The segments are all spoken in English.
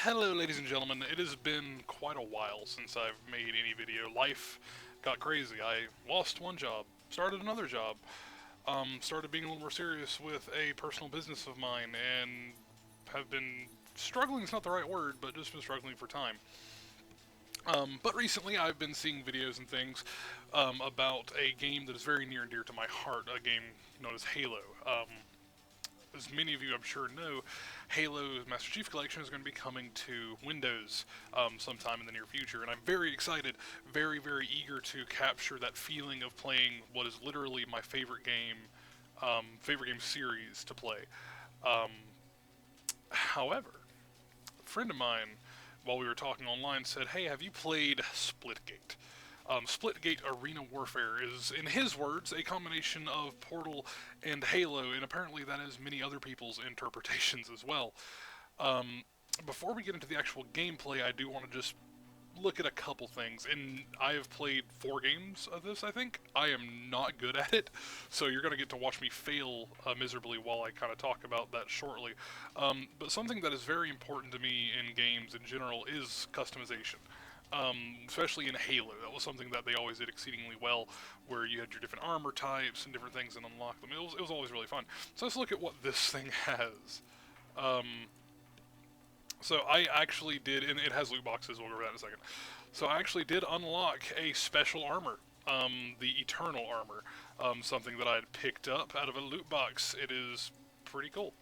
Hello, ladies and gentlemen. It has been quite a while since I've made any video. Life got crazy. I lost one job, started another job, started being a little more serious with a personal business of mine, and have been struggling is not the right word, but just been struggling for time. But recently I've been seeing videos and things about a game that is very near and dear to my heart, a game known as Halo. As many of you I'm sure know, Halo's Master Chief Collection is going to be coming to Windows sometime in the near future, and I'm very excited, very eager to capture that feeling of playing what is literally my favorite game series to play. Um, However, a friend of mine, while we were talking online, said, "Hey, have you played Splitgate?" SplitGate Arena Warfare is, in his words, a combination of Portal and Halo, and apparently that is many other people's interpretations as well. Um, Before we get into the actual gameplay, I do want to just look at a couple things, and I have played 4 games of this, I think. I am not good at it, so you're going to get to watch me fail miserably while I kind of talk about that shortly. But something that is very important to me in games in general is customization. Especially in Halo, that was something that they always did exceedingly well, where you had your different armor types and different things and unlock them. It was always really fun. So let's look at what this thing has. Um, so I actually did, and it has loot boxes, we'll go over that in a second. So I actually did unlock a special armor, the Eternal armor, something that I had picked up out of a loot box. It is pretty cool.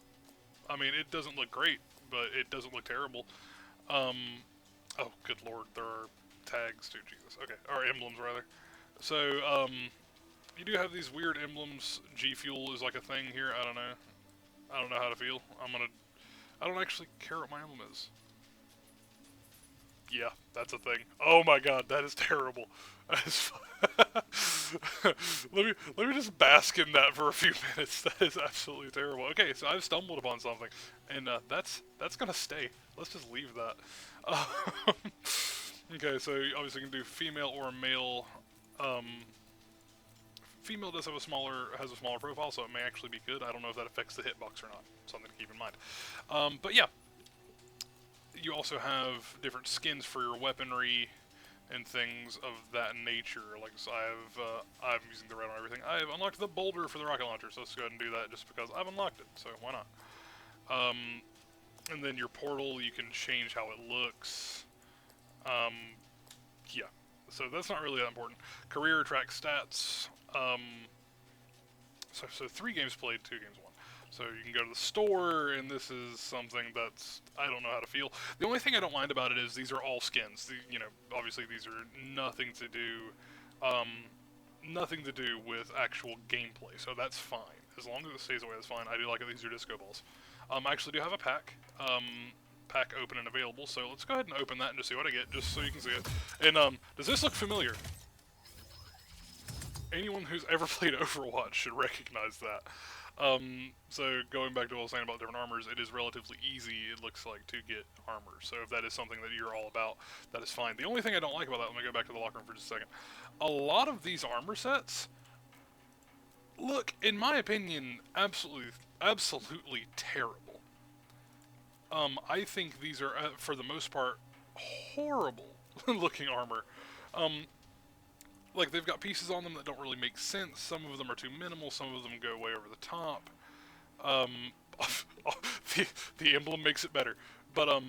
I mean, it doesn't look great, but it doesn't look terrible. Um, oh, good lord, there are tags too, Jesus. Okay, or emblems, rather. So, you do have these weird emblems. G Fuel is like a thing here, I don't know. I don't know how to feel. I don't actually care what my emblem is. Yeah, that's a thing. Oh my god, that is terrible. That is let me just bask in that for a few minutes. That is absolutely terrible. Okay, so I've stumbled upon something, and that's gonna stay. Let's just leave that. Okay, so obviously you can do female or male. Um, Female does have has a smaller profile, so it may actually be good. I don't know if that affects the hitbox or not. Something to keep in mind. But yeah, you also have different skins for your weaponry and things of that nature. Like, so I'm using the red on everything. I have unlocked the boulder for the rocket launcher, so let's go ahead and do that just because I've unlocked it. So why not? And then your portal, you can change how it looks. Yeah, so that's not really that important. Career track stats. So 3 games played, 2 games won. So you can go to the store, and this is something that's, I don't know how to feel. The only thing I don't mind about it is these are all skins. Obviously these are nothing to do with actual gameplay, so that's fine. As long as it stays away, that's fine. I do like that these are disco balls. I actually do have a pack. Pack open and available, so let's go ahead and open that and just see what I get, just so you can see it. And does this look familiar? Anyone who's ever played Overwatch should recognize that. So going back to what I was saying about different armors, it is relatively easy, it looks like, to get armor. So if that is something that you're all about, that is fine. The only thing I don't like about that, let me go back to the locker room for just a second. A lot of these armor sets look, in my opinion, absolutely terrible. I think these are, for the most part, horrible looking armor. Like, they've got pieces on them that don't really make sense. Some of them are too minimal. Some of them go way over the top. The emblem makes it better. But, I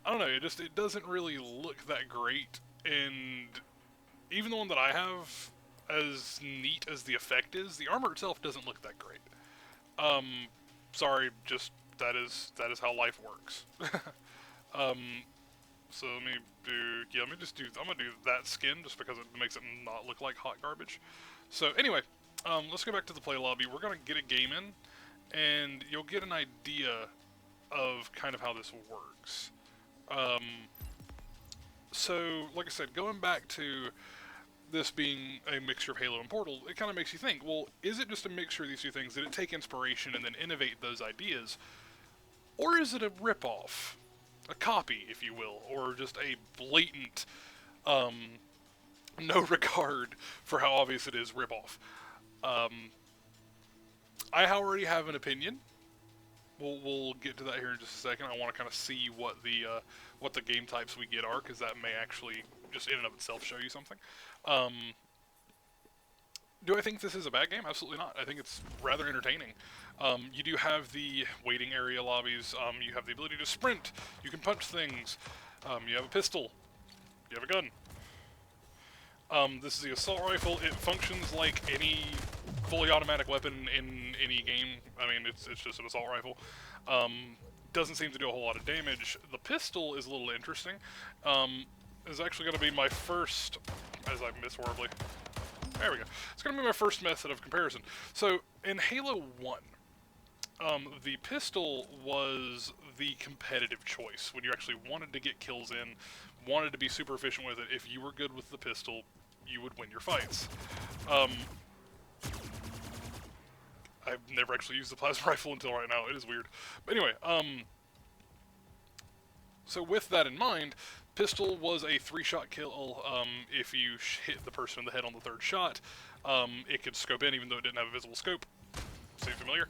don't know. It doesn't really look that great. And even the one that I have, as neat as the effect is, the armor itself doesn't look that great. Sorry, just that is how life works. So let me I'm gonna do that skin just because it makes it not look like hot garbage. So anyway, let's go back to the play lobby. We're gonna get a game in, and you'll get an idea of kind of how this works. So like I said, going back to this being a mixture of Halo and Portal, it kind of makes you think, well, is it just a mixture of these 2 things? Did it take inspiration and then innovate those ideas? Or is it a ripoff? A copy, if you will, or just a blatant, no regard for how obvious it is ripoff. I already have an opinion. we'll get to that here in just a second. I want to kind of see what the game types we get are, because that may actually just in and of itself show you something. Do I think this is a bad game? Absolutely not. I think it's rather entertaining. You do have the waiting area lobbies. You have the ability to sprint. You can punch things. You have a pistol. You have a gun. This is the assault rifle. It functions like any fully automatic weapon in any game. I mean, it's just an assault rifle. Doesn't seem to do a whole lot of damage. The pistol is a little interesting. Is actually going to be my first, as I miss horribly. There we go. It's going to be my first method of comparison. So, in Halo 1, the pistol was the competitive choice. When you actually wanted to get kills in, wanted to be super efficient with it, if you were good with the pistol, you would win your fights. I've never actually used the plasma rifle until right now. It is weird. But anyway, so with that in mind, pistol was a 3-shot kill. If you hit the person in the head on the 3rd shot, it could scope in even though it didn't have a visible scope. Seem familiar?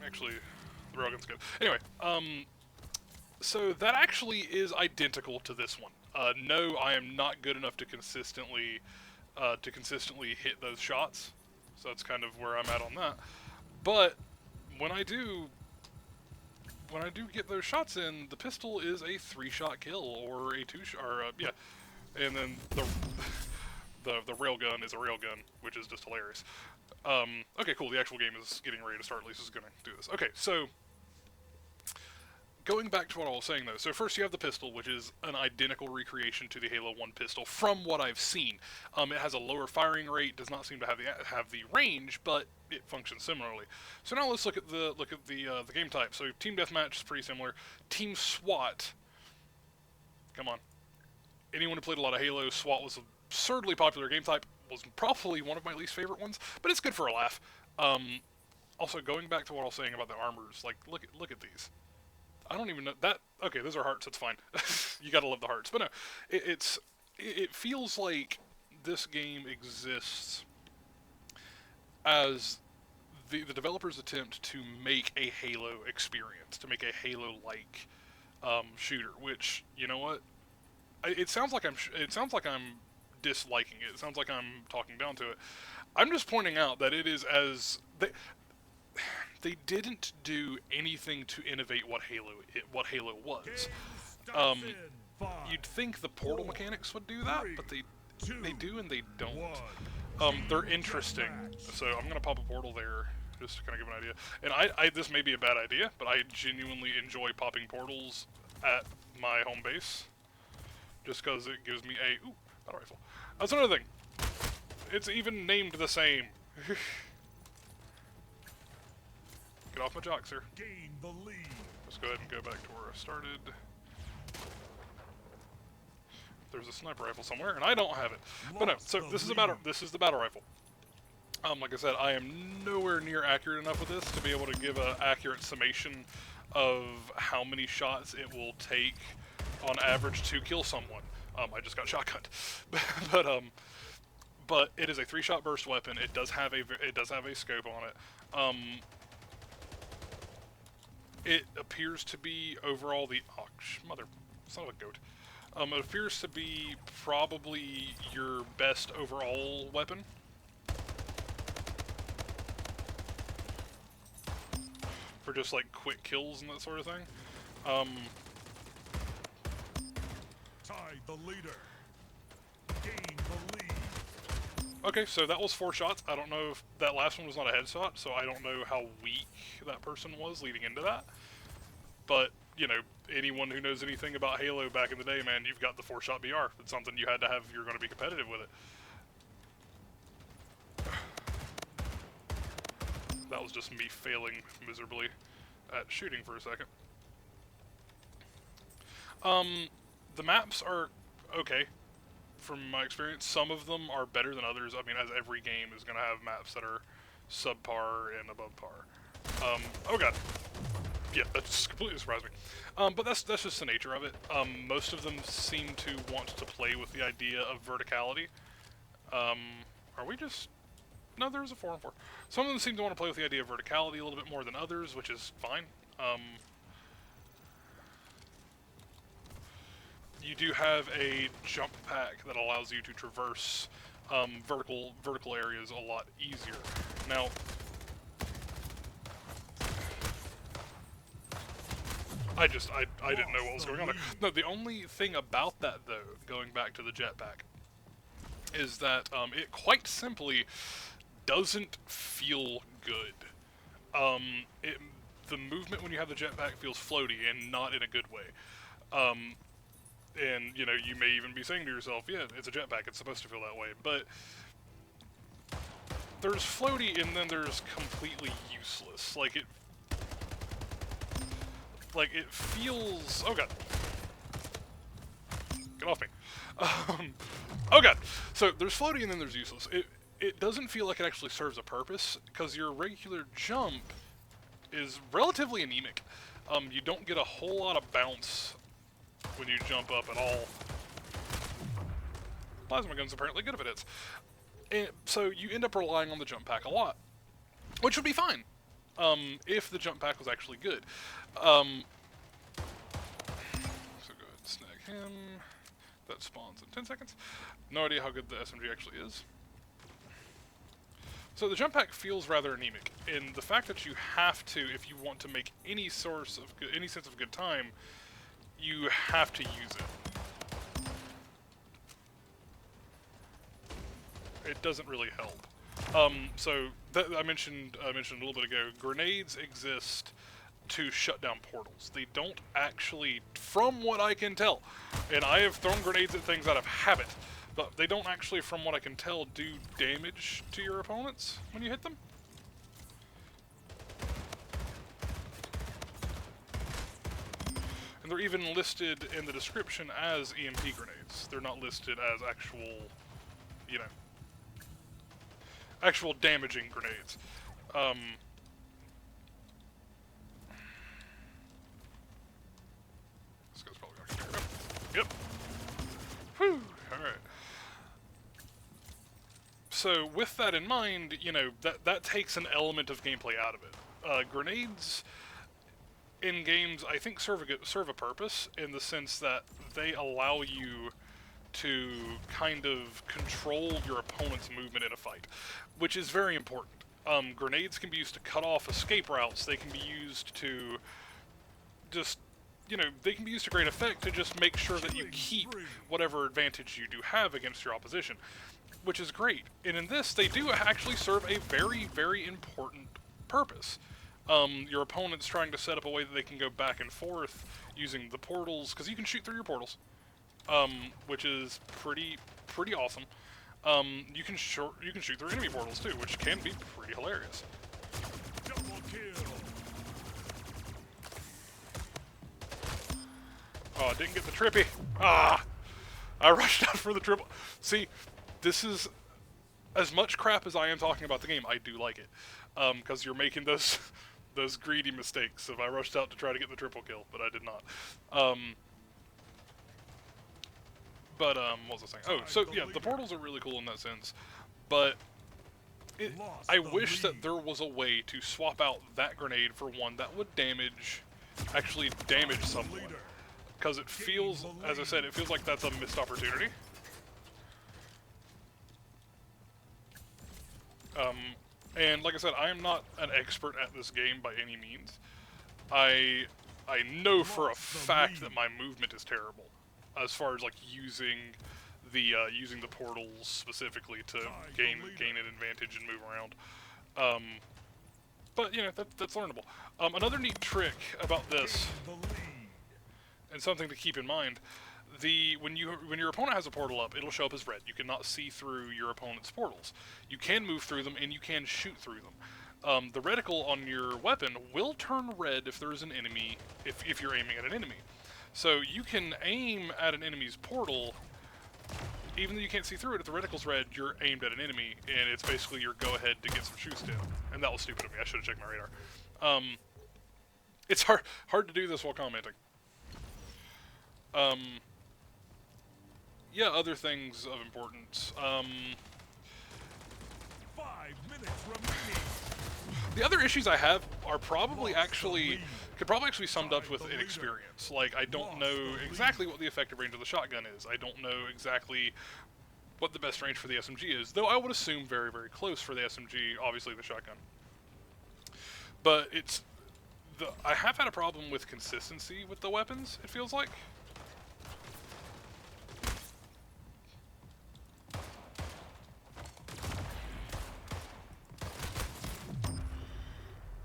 Actually, the railgun's good. Anyway, so that actually is identical to this one. No, I am not good enough to consistently hit those shots. So that's kind of where I'm at on that. But when I do get those shots in, the pistol is a 3-shot kill or a 2-shot, or yeah. And then the railgun is a railgun, which is just hilarious. Okay, cool. The actual game is getting ready to start. Lisa's gonna do this. Okay, so going back to what I was saying, though. So first you have the pistol, which is an identical recreation to the Halo 1 pistol from what I've seen. It has a lower firing rate, does not seem to have the range, but it functions similarly. So now let's look at the game type. So Team Deathmatch is pretty similar. Team SWAT. Come on. Anyone who played a lot of Halo, SWAT was an absurdly popular game type. Was probably one of my least favorite ones, but it's good for a laugh. Also, going back to what I was saying about the armors, like look at these. I don't even know that. Okay, those are hearts. That's fine. You gotta love the hearts. But no, it feels like this game exists as the developers' attempt to make a Halo experience, to make a Halo-like shooter. Which, you know what? It sounds like I'm disliking it. It sounds like I'm talking down to it. I'm just pointing out that it is as they didn't do anything to innovate what Halo was. You'd think the portal mechanics would do that, but they do and they don't. They're interesting. So I'm gonna pop a portal there just to kind of give an idea. And this may be a bad idea, but I genuinely enjoy popping portals at my home base, just because it gives me a battle rifle. That's another thing. It's even named the same. Get off my jock, sir. Gain the lead. Let's go ahead and go back to where I started. There's a sniper rifle somewhere, and I don't have it. But no, so this is the battle rifle. Like I said, I am nowhere near accurate enough with this to be able to give an accurate summation of how many shots it will take on average to kill someone. I just got shotgunned, but it is a 3-shot burst weapon. It does have a scope on it. It appears to be overall mother son of a goat. It appears to be probably your best overall weapon. For just like quick kills and that sort of thing. Tied the leader. Gain the lead. Okay, so that was 4 shots. I don't know if that last one was not a headshot, so I don't know how weak that person was leading into that. But, you know, anyone who knows anything about Halo back in the day, man, you've got the 4-shot BR. It's something you had to have if you're going to be competitive with it. That was just me failing miserably at shooting for a second. The maps are okay. From my experience, some of them are better than others. I mean, as every game is going to have maps that are subpar and above par. Oh god. Yeah, that just completely surprised me. But that's just the nature of it. Most of them seem to want to play with the idea of verticality. Are we just... No, there was a 4 and 4. Some of them seem to want to play with the idea of verticality a little bit more than others, which is fine. You do have a jump pack that allows you to traverse vertical areas a lot easier. Now, I didn't know what was going on there. No, the only thing about that, though, going back to the jetpack, is that it quite simply doesn't feel good. The movement when you have the jetpack feels floaty and not in a good way. And, you know, you may even be saying to yourself, yeah, it's a jetpack, it's supposed to feel that way. But there's floaty and then there's completely useless. Like, it feels... Oh, God. Get off me. Oh, God. So, there's floaty and then there's useless. It doesn't feel like it actually serves a purpose, because your regular jump is relatively anemic. You don't get a whole lot of bounce when you jump up at all. Plasma gun's apparently good if it hits. And so you end up relying on the jump pack a lot, which would be fine if the jump pack was actually good. So go ahead and snag him. That spawns in 10 seconds. No idea how good the SMG actually is. So the jump pack feels rather anemic, and the fact that you have to, if you want to make any sense of good time, you have to use it. It doesn't really help. So I mentioned a little bit ago, grenades exist to shut down portals. They don't actually, from what I can tell, and I have thrown grenades at things out of habit, but they don't actually, from what I can tell, do damage to your opponents when you hit them. And they're even listed in the description as EMP grenades. They're not listed as actual, you know, actual damaging grenades. This guy's probably gonna carry up. Yep. Whew. Alright. So, with that in mind, you know, that takes an element of gameplay out of it. Grenades in games, I think, serve a purpose, in the sense that they allow you to kind of control your opponent's movement in a fight, which is very important. Grenades can be used to cut off escape routes. They can be used to just, you know, they can be used to great effect to just make sure that you keep whatever advantage you do have against your opposition, which is great. And in this, they do actually serve a very, very important purpose. Your opponent's trying to set up a way that they can go back and forth using the portals, because you can shoot through your portals, which is pretty awesome. You can shoot through enemy portals too, which can be pretty hilarious. Double kill. Oh, I didn't get the trippy. Ah! I rushed out for the triple. See, this is, as much crap as I am talking about the game, I do like it. Because you're making those greedy mistakes. If I rushed out to try to get the triple kill, but I did not. What was I saying? Oh, so yeah, the portals are really cool in that sense, but I wish that there was a way to swap out that grenade for one that would actually damage someone. Because it feels, as I said, it feels like that's a missed opportunity. And like I said, I am not an expert at this game by any means. I know for a fact that my movement is terrible, as far as like using the portals specifically to gain an advantage and move around. But you know, that's learnable. Another neat trick about this, and something to keep in mind, when your opponent has a portal up, it'll show up as red. You cannot see through your opponent's portals. You can move through them, and you can shoot through them. The reticle on your weapon will turn red if there is an enemy, if you're aiming at an enemy. So you can aim at an enemy's portal, even though you can't see through it. If the reticle's red, you're aimed at an enemy, and it's basically your go-ahead to get some shoots down. And that was stupid of me. I should have checked my radar. It's hard to do this while commenting. Yeah, other things of importance. 5 minutes remaining. The other issues I have are probably could probably actually be summed up with inexperience. Like, I don't know exactly what the effective range of the shotgun is. I don't know exactly what the best range for the SMG is, though I would assume very, very close for the SMG, obviously the shotgun. But I have had a problem with consistency with the weapons, it feels like.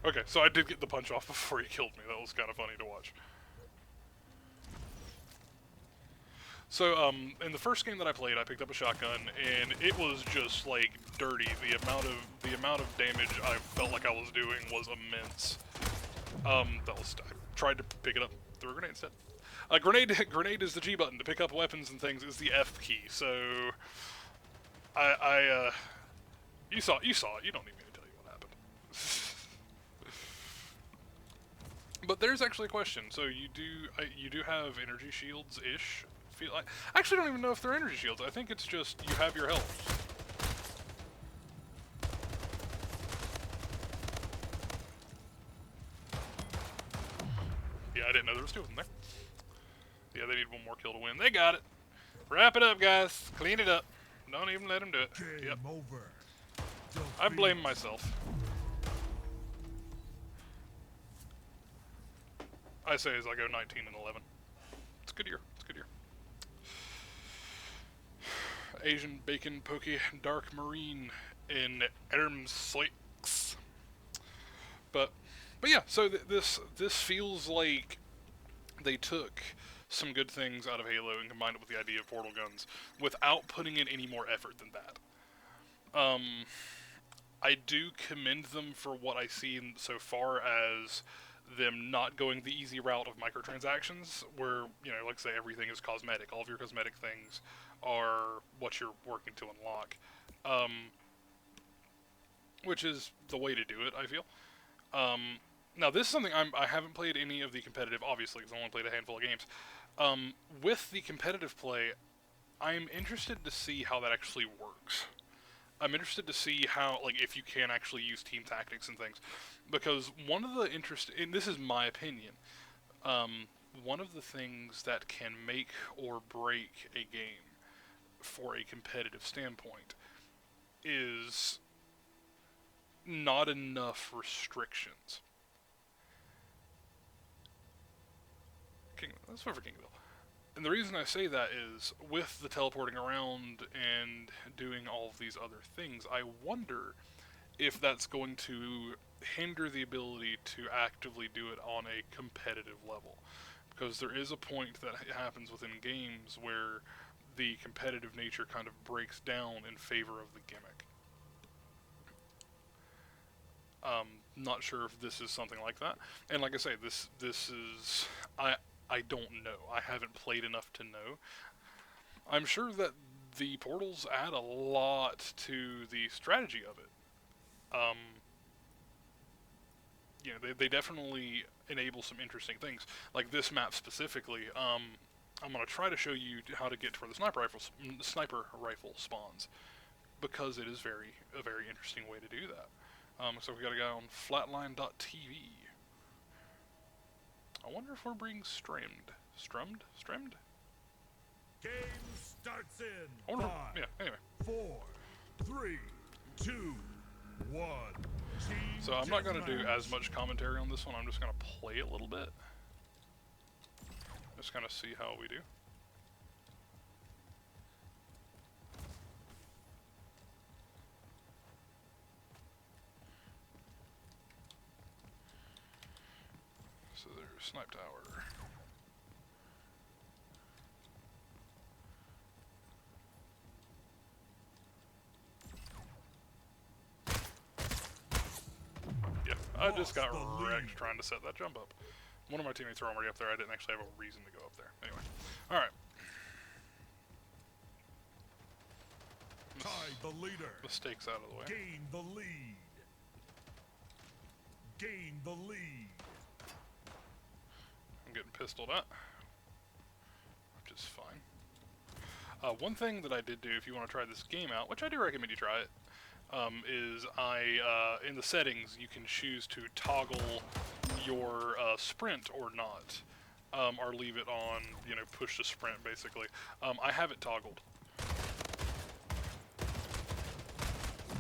Okay, so I did get the punch off before he killed me. That was kind of funny to watch. So, in the first game that I played, I picked up a shotgun, and it was just like dirty. The amount of damage I felt like I was doing was immense. I tried to pick it up through a grenade instead. Grenade is the G button. To pick up weapons and things is the F key. So, you saw it. You don't need me to tell you what happened. But there's actually a question. So you do have energy shields ish. I actually don't even know if they're energy shields. I think it's just you have your health. Yeah, I didn't know there was two of them there. Yeah, they need one more kill to win. They got it. Wrap it up, guys. Clean it up. Don't even let them do it. Yep. I blame myself. I say as I go 19 and 11. It's a good year. It's a good year. Asian bacon pokey dark marine in Ermsleix. But yeah. So this feels like they took some good things out of Halo and combined it with the idea of portal guns without putting in any more effort than that. I do commend them for what I see so far as them not going the easy route of microtransactions, where, you know, like I say, everything is cosmetic. All of your cosmetic things are what you're working to unlock, which is the way to do it, I feel. Now, this is something I haven't played any of the competitive, obviously, because I only played a handful of games. With the competitive play, I'm interested to see how that actually works. I'm interested to see how, like, if you can actually use team tactics and things. Because one of the and this is my opinion, one of the things that can make or break a game for a competitive standpoint is not enough restrictions. Let's go for Kingville. And the reason I say that is, with the teleporting around and doing all of these other things, I wonder if that's going to hinder the ability to actively do it on a competitive level. Because there is a point that happens within games where the competitive nature kind of breaks down in favor of the gimmick. Not sure if this is something like that. And like I say, this is... I don't know. I haven't played enough to know. I'm sure that the portals add a lot to the strategy of it. You know, they definitely enable some interesting things. Like this map specifically, I'm going to try to show you how to get to where the sniper rifle spawns, because it is a very interesting way to do that. So we got to go on flatline.tv. I wonder if we're being streamed. Streamed? Game starts in. I wonder. 5, Yeah. Anyway. 4, 3, 2, 1. So I'm not going to do as much commentary on this one. I'm just going to play a little bit. Just kind of see how we do. So there's Snipe Tower. Yeah, I just got wrecked trying to set that jump up. One of my teammates were already up there. I didn't actually have a reason to go up there. Anyway. Alright. Tie the leader. Mistakes out of the way. Gain the lead. Gain the lead. I'm getting pistoled at, which is fine. One thing that I did do, if you want to try this game out, which I do recommend you try it, is in the settings you can choose to toggle your sprint or not, or leave it on, push to sprint basically. I have it toggled.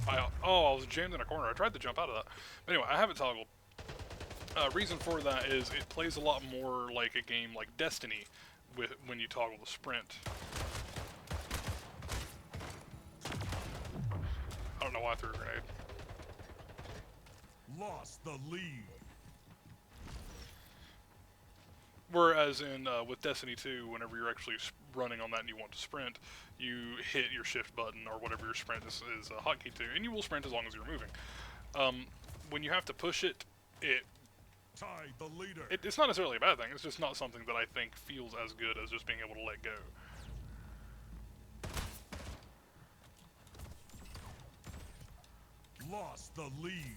I was jammed in a corner. I tried to jump out of that. But anyway, I have it toggled. Reason for that is it plays a lot more like a game like Destiny when you toggle the sprint. I don't know why I threw a grenade. Lost the lead. Whereas with Destiny 2, whenever you're actually running on that and you want to sprint, you hit your shift button or whatever your sprint is a hotkey to, and you will sprint as long as you're moving. When you have to push it, Tied the leader. it's not necessarily a bad thing. It's just not something that I think feels as good as just being able to let go. Lost the lead.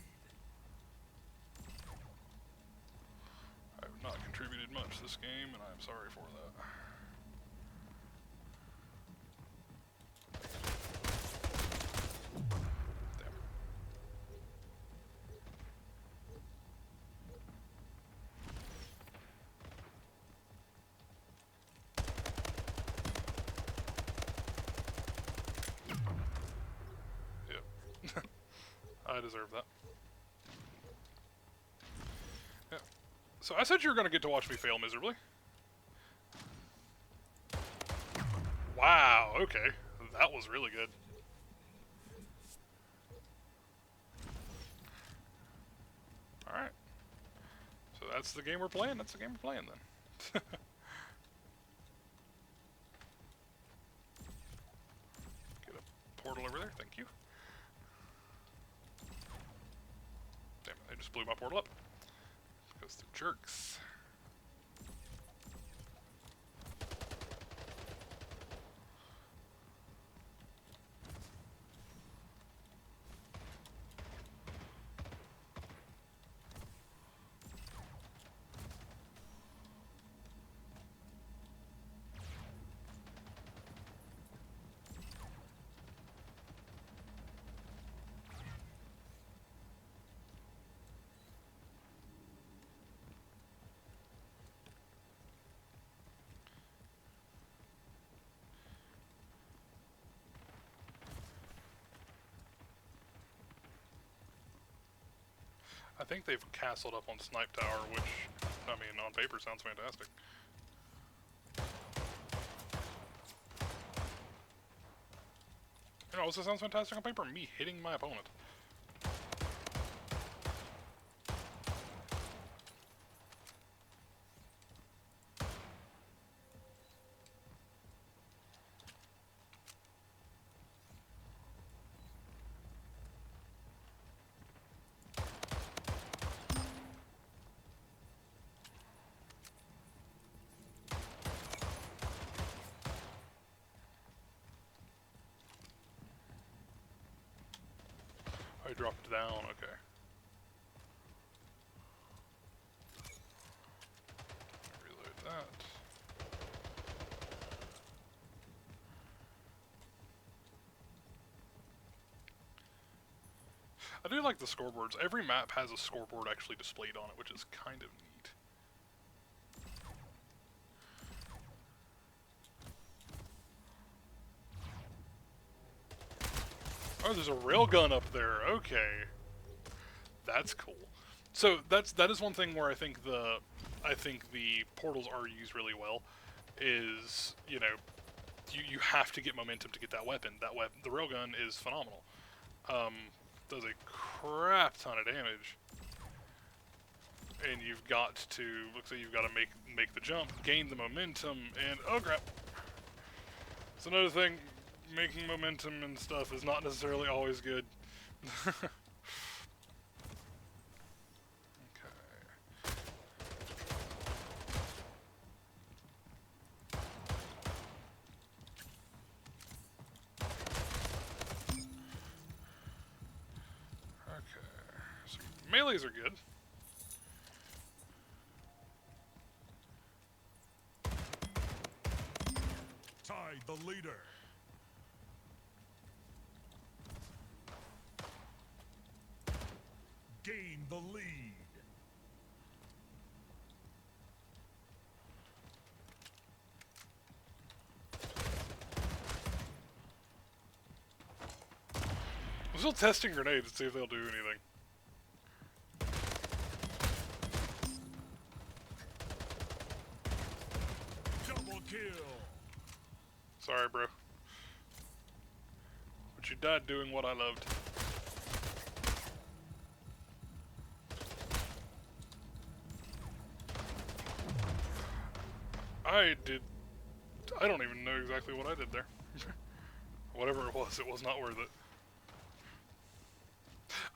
I have not contributed much this game, and I'm sorry for that. Damn. Yep. I deserve that. Yeah. So I said you were going to get to watch me fail miserably. Wow, okay. That was really good. Alright. So that's the game we're playing? That's the game we're playing then. Get a portal over there, thank you. Damn it, they just blew my portal up. Because they're jerks. I think they've castled up on Snipe Tower, which, I mean, on paper sounds fantastic. You know, also sounds fantastic on paper? Me hitting my opponent. I dropped down, okay. Reload that. I do like the scoreboards. Every map has a scoreboard actually displayed on it, which is kind of neat. Oh, there's a railgun up there. Okay, that's cool. So that is one thing where I think the portals are used really well. Is you have to get momentum to get that weapon. The railgun is phenomenal. Does a crap ton of damage, and you've got to looks like you've got to make the jump, gain the momentum, and oh crap. It's another thing. Making momentum and stuff is not necessarily always good. Okay. So melees are good. Tied the leader. the lead. I'm still testing grenades to see if they'll do anything. Double kill. Sorry, bro. But you died doing what I loved. I don't even know exactly what I did there. Whatever it was not worth it.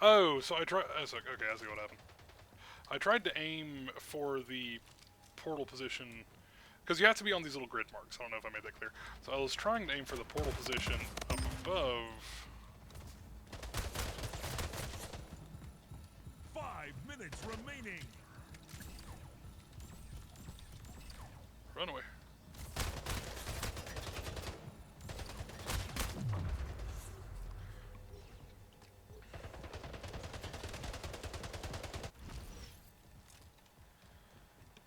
Oh, so I tried. Okay, I see what happened. I tried to aim for the portal position, because you have to be on these little grid marks. I don't know if I made that clear. So I was trying to aim for the portal position up above. 5 minutes remaining. Run away.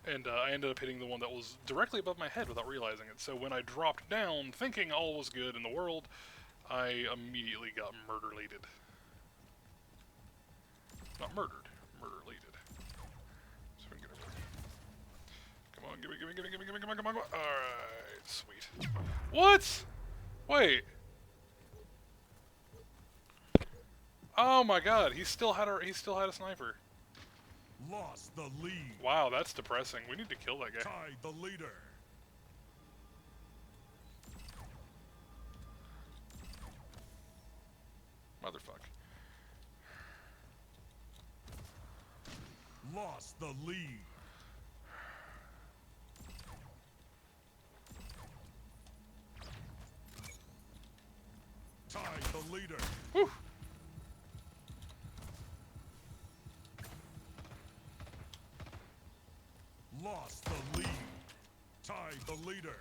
And I ended up hitting the one that was directly above my head without realizing it. So when I dropped down, thinking all was good in the world, I immediately got murder-lated. Not murdered, murder-lated. So we can get over there. Come on, give me, come on. Alright, sweet. What? Wait. Oh my god, he still had a sniper. Lost the lead. Wow, that's depressing. We need to kill that guy. Tied the leader. Motherfuck. Lost the lead. Tied the leader. Whew. Lost the lead. Tied the leader.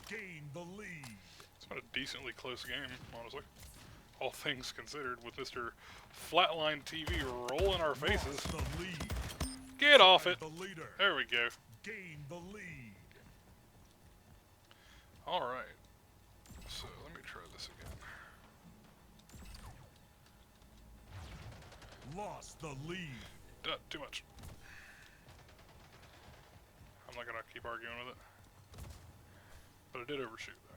Gained the lead. It's been a decently close game, honestly. All things considered, with Mr. Flatline TV rolling our faces. Lost the lead. Get off Tied it! the leader. There we go. Gained the lead. Alright. So, let me try this again. Lost the lead. Too much. I'm not gonna keep arguing with it. But I did overshoot, though.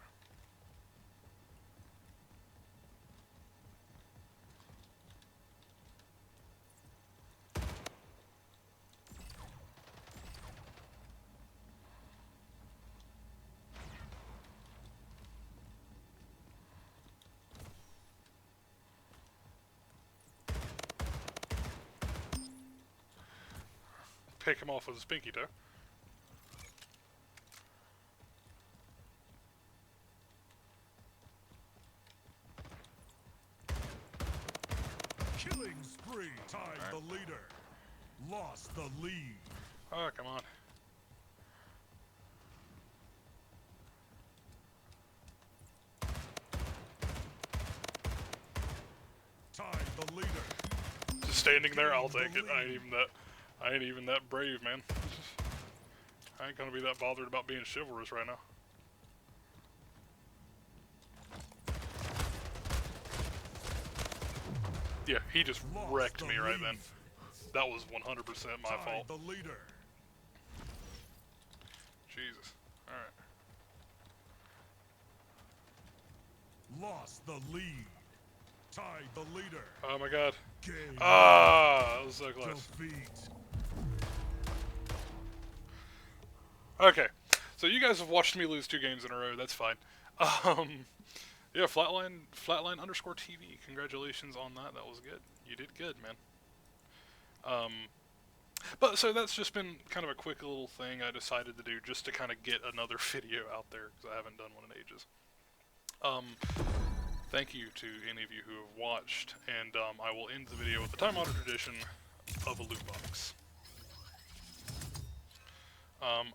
Pick him off with a spinky toe. Killing spree. Tied the leader. Lost the lead. Oh, come on. Tied the leader. Just standing there, I'll take it. I ain't even that brave, man. I ain't gonna be that bothered about being chivalrous right now. Yeah, he just wrecked me right then. That was 100% my fault. The leader. Jesus. Alright. Lost the lead. Tied the leader. Oh my god. Game. Ah, that was so close. Defeat. Okay, so you guys have watched me lose 2 games in a row. That's fine. Yeah, Flatline underscore TV. Congratulations on that. That was good. You did good, man. But so that's just been kind of a quick little thing I decided to do just to kind of get another video out there because I haven't done one in ages. Thank you to any of you who have watched, and I will end the video with the time-honored tradition of a loot box.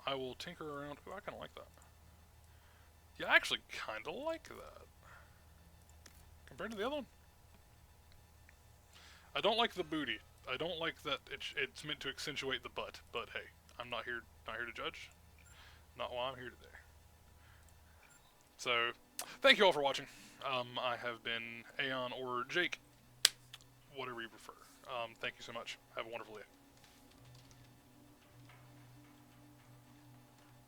I will tinker around. Oh, I kind of like that. Yeah, I actually kind of like that compared to the other one. I don't like the booty. I don't like that it's meant to accentuate the butt. But hey, I'm not here to judge. Not why I'm here today. So, thank you all for watching. I have been Aeon or Jake, whatever you prefer. Thank you so much. Have a wonderful day.